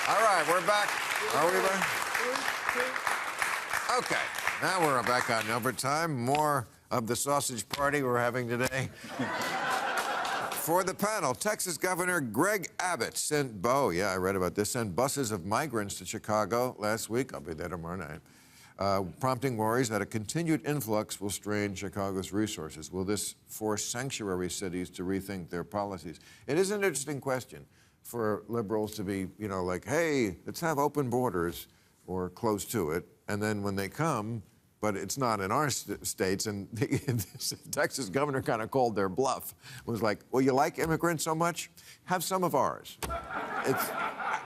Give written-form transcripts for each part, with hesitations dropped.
All right, we're back. Are we back? Okay, now we're back on overtime. More of the sausage party we're having today. For the panel, Texas Governor Greg Abbott sent I read about this, sent buses of migrants to Chicago last week. I'll be there tomorrow night. Prompting worries that a continued influx will strain Chicago's resources. Will this force sanctuary cities to rethink their policies? It is an interesting question for liberals to be, like, hey, let's have open borders or close to it. And then when they come, but it's not in our states, and the Texas governor kind of called their bluff. Was like, well, you like immigrants so much? Have some of ours.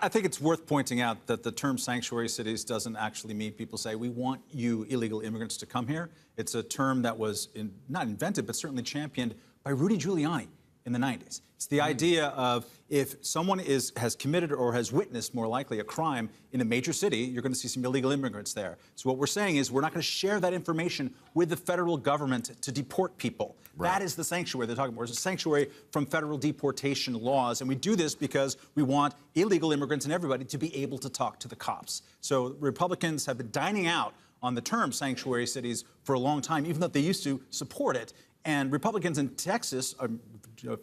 I think it's worth pointing out that the term sanctuary cities doesn't actually mean people say, we want you illegal immigrants to come here. It's a term that was not invented, but certainly championed by Rudy Giuliani in the 90s. It's the idea of if someone has committed or has witnessed, more likely, a crime in a major city, you're going to see some illegal immigrants there. So what we're saying is we're not going to share that information with the federal government to deport people. Right. That is the sanctuary they're talking about. It's a sanctuary from federal deportation laws. And we do this because we want illegal immigrants and everybody to be able to talk to the cops. So Republicans have been dining out on the term sanctuary cities for a long time, even though they used to support it. And Republicans in Texas,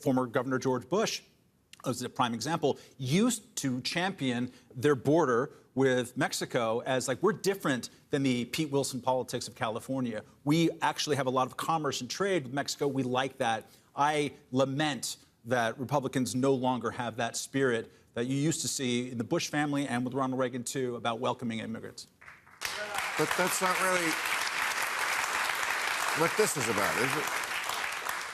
former Governor George Bush, as a prime example, used to champion their border with Mexico as like, we're different than the Pete Wilson politics of California. We actually have a lot of commerce and trade with Mexico. We like that. I lament that Republicans no longer have that spirit that you used to see in the Bush family and with Ronald Reagan, too, about welcoming immigrants. But that's not really what this is about, is it?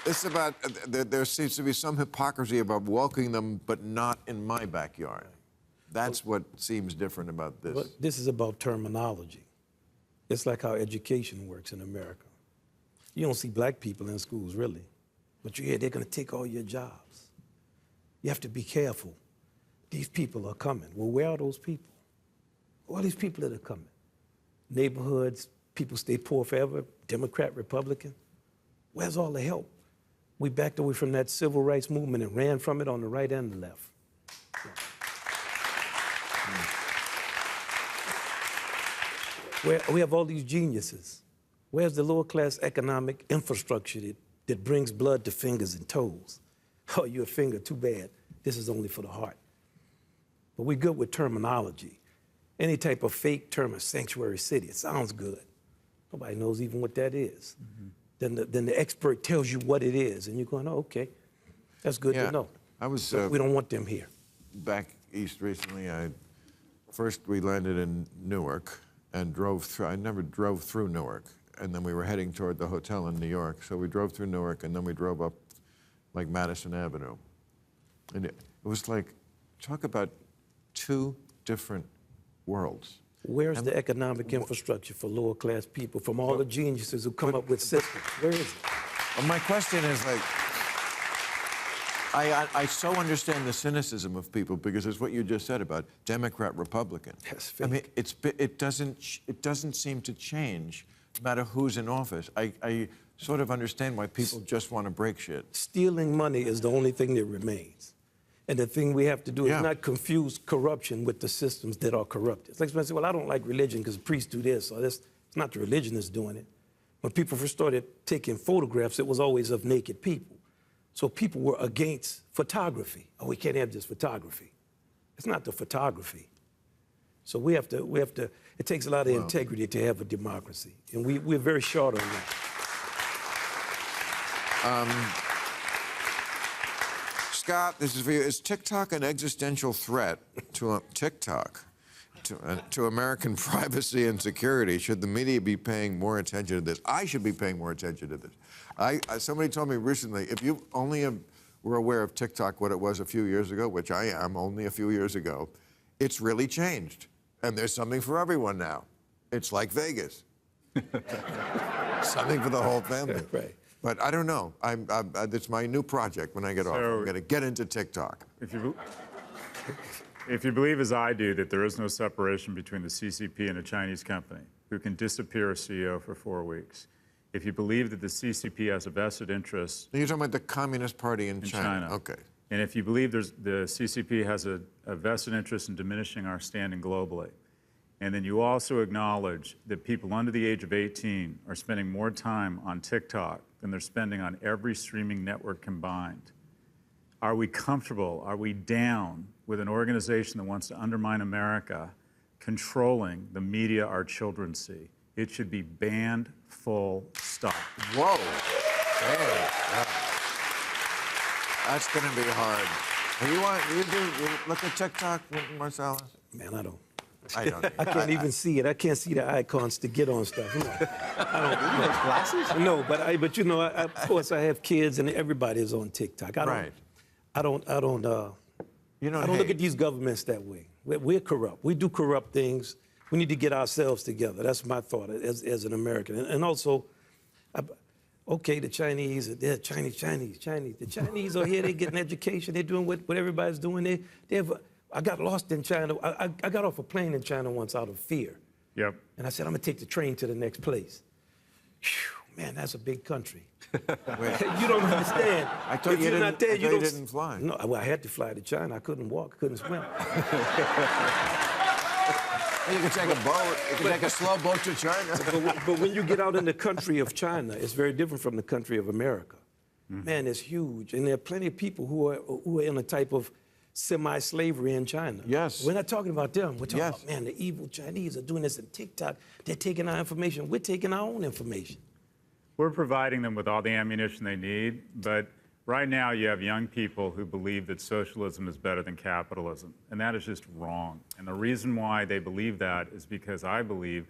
It's about, there seems to be some hypocrisy about welcoming them, but not in my backyard. That's what seems different about this. But this is about terminology. It's like how education works in America. You don't see black people in schools, really. But you hear they're going to take all your jobs. You have to be careful. These people are coming. Well, where are those people? All these people that are coming. Neighborhoods, people stay poor forever, Democrat, Republican. Where's all the help? We backed away from that civil rights movement and ran from it on the right and the left. We have all these geniuses. Where's the lower class economic infrastructure that brings blood to fingers and toes? Oh, you're a finger, too bad. This is only for the heart. But we're good with terminology. Any type of fake term, a sanctuary city, it sounds good. Nobody knows even what that is. Mm-hmm. Then the expert tells you what it is, and you're going, oh, okay, that's good to know. We don't want them here. Back east recently, first we landed in Newark and drove through. I never drove through Newark, and then we were heading toward the hotel in New York. So we drove through Newark, and then we drove up like Madison Avenue. And it was like, talk about two different worlds. Where's the economic infrastructure for lower class people from all the geniuses who come up with systems? Where is it? Well, my question is like, I so understand the cynicism of people because it's what you just said about Democrat, Republican. That's fake. I mean, it doesn't seem to change no matter who's in office. I sort of understand why people just want to break shit. Stealing money is the only thing that remains. And the thing we have to do is not confuse corruption with the systems that are corrupted. It's like somebody say, well, I don't like religion because priests do this or this. It's not the religion that's doing it. When people first started taking photographs, it was always of naked people. So people were against photography. Oh, we can't have this photography. It's not the photography. So we have to, it takes a lot of integrity to have a democracy. And we're very short on that. Scott, this is for you. Is TikTok an existential threat to to American privacy and security? Should the media be paying more attention to this? I should be paying more attention to this. Somebody told me recently, if you only were aware of TikTok what it was a few years ago, which I am only a few years ago, it's really changed. And there's something for everyone now. It's like Vegas. Something for the whole family. Right. But I don't know. It's my new project when I get off. I'm going to get into TikTok. If you believe, as I do, that there is no separation between the CCP and a Chinese company who can disappear a CEO for 4 weeks, if you believe that the CCP has a vested interest... You're talking about the Communist Party in China. Okay. And if you believe the CCP has a vested interest in diminishing our standing globally, and then you also acknowledge that people under the age of 18 are spending more time on TikTok than they're spending on every streaming network combined, are we comfortable, are we down with an organization that wants to undermine America controlling the media our children see? It should be banned, full stop. Whoa. Damn. That's going to be hard. You look at TikTok, Wynton Marsalis? Man, I don't. I don't. I can't even see it. I can't see the icons to get on stuff. You know, I don't. Those glasses? No, but you know, of course, I have kids, and everybody is on TikTok. Right. I don't look at these governments that way. We're corrupt. We do corrupt things. We need to get ourselves together. That's my thought as an American. And also, okay, the Chinese, they're Chinese. The Chinese are here. They get an education. They're doing what everybody's doing. I got lost in China. I got off a plane in China once out of fear. Yep. And I said, I'm going to take the train to the next place. Whew, man, that's a big country. You don't understand. I thought you didn't fly. No, well, I had to fly to China. I couldn't walk. I couldn't swim. You can take a boat. You can take a slow boat to China. But when you get out in the country of China, it's very different from the country of America. Man, it's huge. And there are plenty of people who are in a type of semi-slavery in China. Yes. We're not talking about them. We're talking about, man, the evil Chinese are doing this in TikTok. They're taking our information. We're taking our own information. We're providing them with all the ammunition they need, but right now you have young people who believe that socialism is better than capitalism, and that is just wrong. And the reason why they believe that is because I believe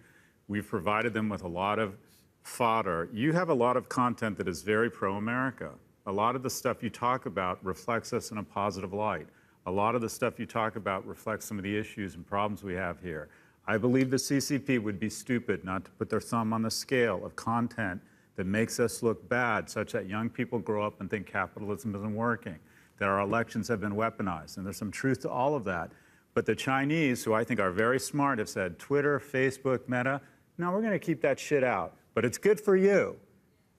we've provided them with a lot of fodder. You have a lot of content that is very pro-America. A lot of the stuff you talk about reflects us in a positive light. A lot of the stuff you talk about reflects some of the issues and problems we have here. I believe the CCP would be stupid not to put their thumb on the scale of content that makes us look bad, such that young people grow up and think capitalism isn't working, that our elections have been weaponized. And there's some truth to all of that. But the Chinese, who I think are very smart, have said, Twitter, Facebook, Meta, no, we're going to keep that shit out. But it's good for you.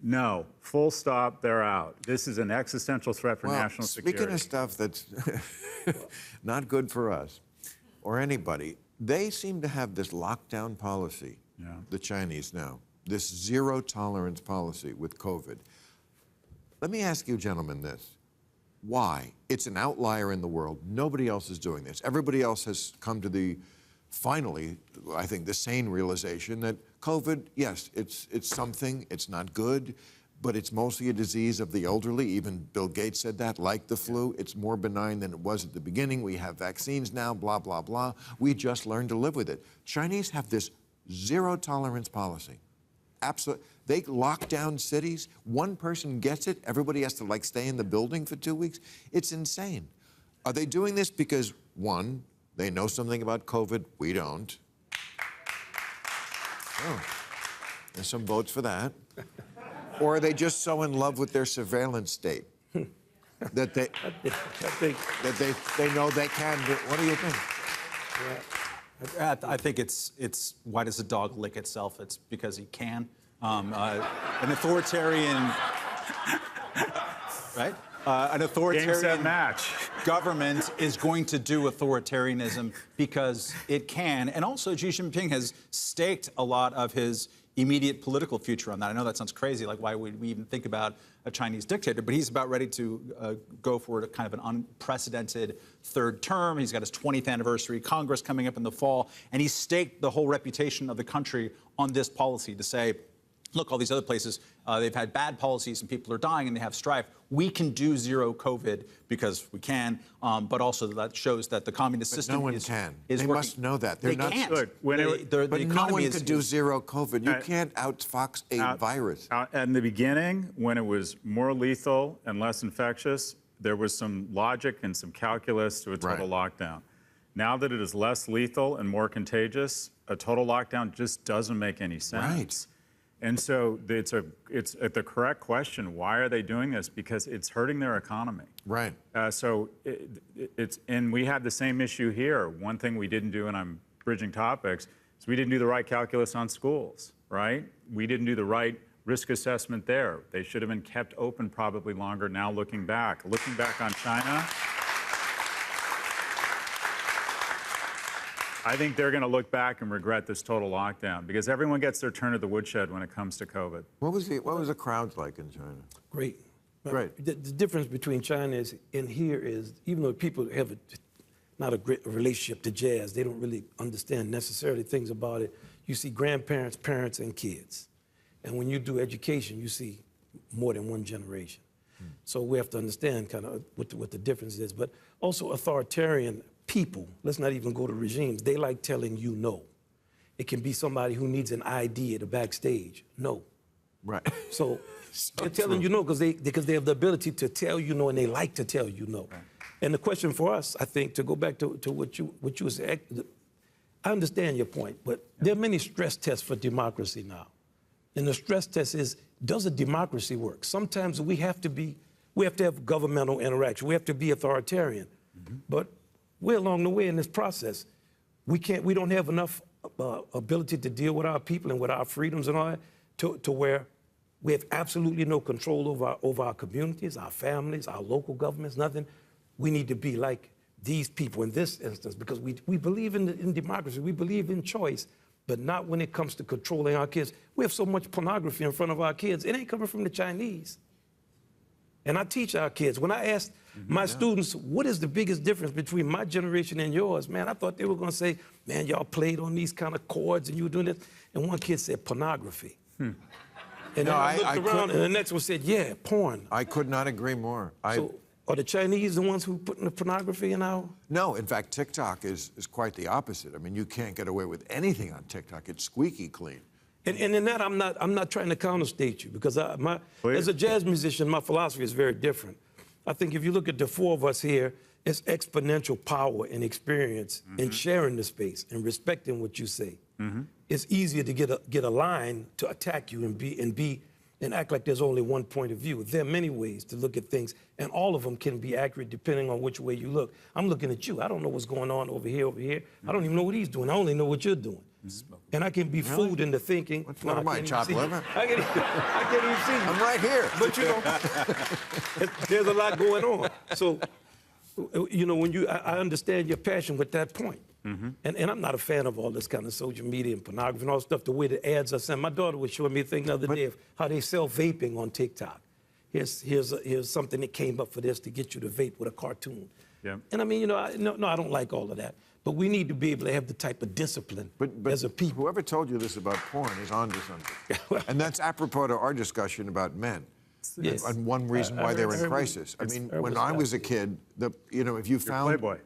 No, full stop, they're out. This is an existential threat for national security. Speaking of stuff that's not good for us or anybody, they seem to have this lockdown policy, the Chinese now, this zero-tolerance policy with COVID. Let me ask you, gentlemen, this. Why? It's an outlier in the world. Nobody else is doing this. Everybody else has come to finally, I think, the sane realization that COVID, yes, it's something, it's not good, but it's mostly a disease of the elderly. Even Bill Gates said that, like the flu. It's more benign than it was at the beginning. We have vaccines now, blah, blah, blah. We just learned to live with it. Chinese have this zero-tolerance policy. Absolutely. They lock down cities. One person gets it. Everybody has to, stay in the building for 2 weeks. It's insane. Are they doing this because, one, they know something about COVID? We don't. Oh, there's some votes for that. Or are they just so in love with their surveillance state that they know they can do? What do you think? I think it's why does a dog lick itself? It's because he can. An authoritarian, right? An authoritarian match. Government is going to do authoritarianism because it can. And also, Xi Jinping has staked a lot of his immediate political future on that. I know that sounds crazy, like why would we even think about a Chinese dictator, but he's about ready to go for kind of an unprecedented third term. He's got his 20th anniversary Congress coming up in the fall, and he's staked the whole reputation of the country on this policy to say, look, all these other places, they've had bad policies and people are dying and they have strife. We can do zero COVID because we can, but also that shows that the communist system no one is can. Is they working. must know that. They can't. Look, but no one could do zero COVID. You can't outfox a virus. In the beginning, when it was more lethal and less infectious, there was some logic and some calculus to a total lockdown. Now that it is less lethal and more contagious, a total lockdown just doesn't make any sense. Right. And so it's the correct question. Why are they doing this? Because it's hurting their economy. Right. And we had the same issue here. One thing we didn't do, and I'm bridging topics, is we didn't do the right calculus on schools, right? We didn't do the right risk assessment there. They should have been kept open probably longer now looking back. Looking back on China, I think they're going to look back and regret this total lockdown because everyone gets their turn at the woodshed when it comes to COVID. What was the crowds like in China? Great. Great. The difference between China and here is, even though people have not a great relationship to jazz, they don't really understand necessarily things about it. You see grandparents, parents, and kids. And when you do education, you see more than one generation. So we have to understand kind of what the difference is. But also authoritarian people, let's not even go to regimes, they like telling you no. It can be somebody who needs an ID at the backstage. No. Right. So they're telling you no because they have the ability to tell you no, and they like to tell you no. Right. And the question for us, I think, to go back to what you were saying, I understand your point, but there are many stress tests for democracy now. And the stress test is, does a democracy work? Sometimes we have to have governmental interaction. We have to be authoritarian. But we're along the way in this process. We don't have enough ability to deal with our people and with our freedoms and all that to where we have absolutely no control over our communities, our families, our local governments, nothing. We need to be like these people in this instance because we believe in democracy. We believe in choice, but not when it comes to controlling our kids. We have so much pornography in front of our kids. It ain't coming from the Chinese. And I teach our kids. When I asked my students, what is the biggest difference between my generation and yours, man, I thought they were going to say, man, y'all played on these kind of chords and you were doing this. And one kid said pornography. And then I looked around and the next one said, yeah, porn. I could not agree more. So are the Chinese the ones who put in the pornography in our... No, in fact, TikTok is quite the opposite. I mean, you can't get away with anything on TikTok. It's squeaky clean. And in that, I'm not trying to counterstate you because as a jazz musician, my philosophy is very different. I think if you look at the four of us here, it's exponential power and experience in sharing the space and respecting what you say. It's easier to get a line to attack you and act like there's only one point of view. There are many ways to look at things, and all of them can be accurate depending on which way you look. I'm looking at you. I don't know what's going on over here. I don't even know what he's doing. I only know what you're doing. And I can be fooled into thinking. What am I, chopped liver? I can't even see you. I'm right here. But, you know, there's a lot going on. So, you know, I understand your passion with that point. And I'm not a fan of all this kind of social media and pornography and all stuff, the way the ads are sent. My daughter was showing me a thing the other day of how they sell vaping on TikTok. Here's something that came up for this to get you to vape with a cartoon. And I mean, you know, I don't like all of that. But we need to be able to have the type of discipline as a people. Whoever told you this about porn is onto something. And that's apropos to our discussion about men. Yes. And one reason why they're in crisis. I mean, when I was a kid, if you found... Playboy.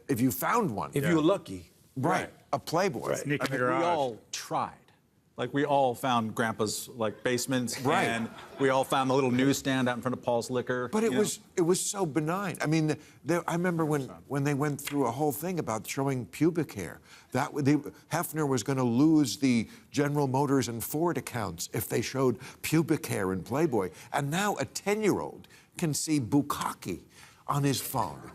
If you found one. If you were lucky. Right. A Playboy. Right. Sneak in the We garage. all tried. Like, we all found Grandpa's, like, basements. Right. And we all found the little newsstand out in front of Paul's Liquor. But it was so benign. I mean, I remember when they went through a whole thing about showing pubic hair. Hefner was going to lose the General Motors and Ford accounts if they showed pubic hair in Playboy. And now a 10-year-old can see bukkake on his phone.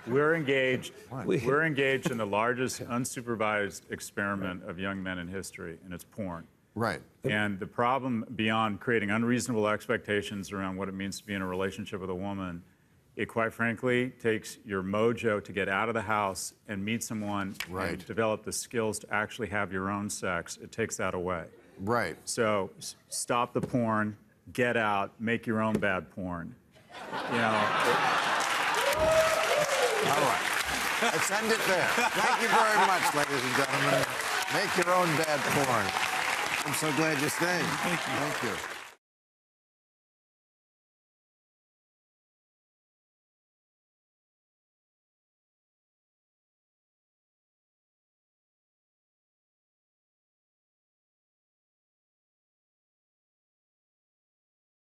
We're engaged in the largest unsupervised experiment of young men in history, and it's porn. Right. And the problem, beyond creating unreasonable expectations around what it means to be in a relationship with a woman, it quite frankly takes your mojo to get out of the house and meet someone and develop the skills to actually have your own sex. It takes that away. Right. So stop the porn, get out, make your own bad porn. You know. All right. Let's end it there. Thank you very much, ladies and gentlemen. Make your own bad porn. I'm so glad you stayed. Thank you. Thank you.